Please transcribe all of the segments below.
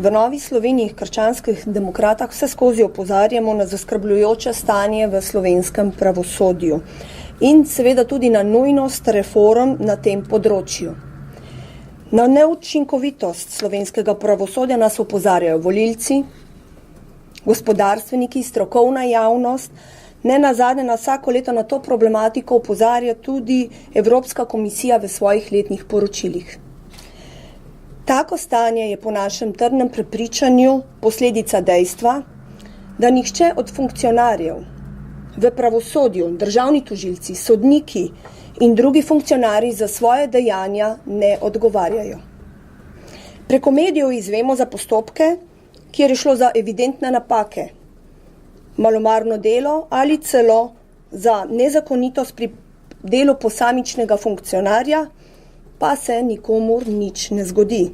V Novi Sloveniji krščanskih demokratah vse skozi opozarjamo na zaskrbljujoče stanje v slovenskem pravosodju in seveda tudi na nujnost reform na tem področju. Na neučinkovitost slovenskega pravosodja nas opozarjajo volilci, gospodarstveniki, strokovna javnost, ne nazadnje na vsako leto na to problematiko opozarja tudi Evropska komisija v svojih letnih poročilih. Tako stanje je po našem trdnem prepričanju posledica dejstva, da nihče od funkcionarjev v pravosodju, državni tožilci, sodniki in drugi funkcionarji za svoje dejanja ne odgovarjajo. Preko medijev izvemo za postopke, kjer je šlo za evidentne napake, malomarno delo ali celo za nezakonitost pri delu posamičnega funkcionarja, pa se nikomur nič ne zgodi.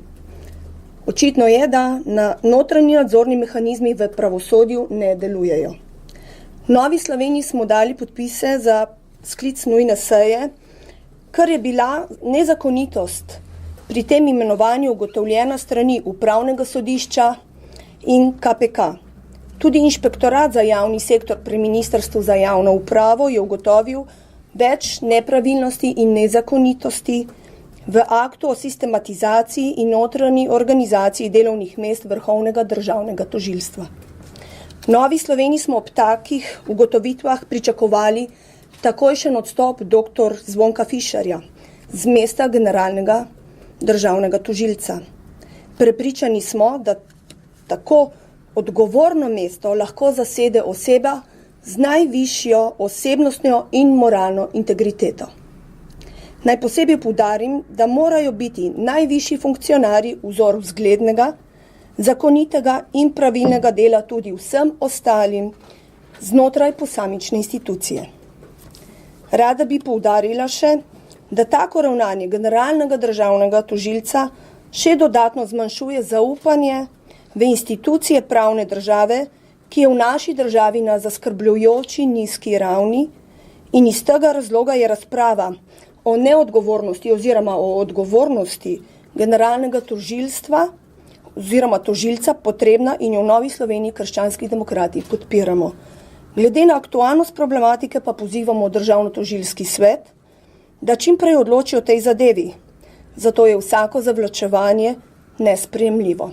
Očitno je, da notranji nadzorni mehanizmi v pravosodju ne delujejo. V Novi Sloveniji smo dali podpise za sklic nujne seje, ker je bila nezakonitost pri tem imenovanju ugotovljena strani Upravnega sodišča in KPK. Tudi Inšpektorat za javni sektor pri Ministrstvu za javno upravo je ugotovil več nepravilnosti in nezakonitosti v aktu o sistematizaciji in notranji organizaciji delovnih mest Vrhovnega državnega tožilstva. V Novi Sloveniji smo ob takih ugotovitvah pričakovali takojšen odstop dr. Zvonka Fišerja z mesta generalnega državnega tožilca. Prepričani smo, da tako odgovorno mesto lahko zasede oseba z najvišjo osebnostno in moralno integriteto. Naj posebej poudarim, da morajo biti najvišji funkcionarji vzor vzglednega, zakonitega in pravilnega dela tudi vsem ostalim znotraj posamične institucije. Rada bi poudarila še, da tako ravnanje generalnega državnega tožilca še dodatno zmanjšuje zaupanje v institucije pravne države, ki je v naši državi na zaskrbljujoči nizki ravni, in iz tega razloga je razprava o neodgovornosti oziroma o odgovornosti generalnega tožilstva oziroma tožilca potrebna in jo v Novi Sloveniji krščanski demokrati podpiramo. Glede na aktualnost problematike pa pozivamo Državno-tožilski svet, da čim prej odloči o tej zadevi. Zato je vsako zavlačevanje nesprejemljivo.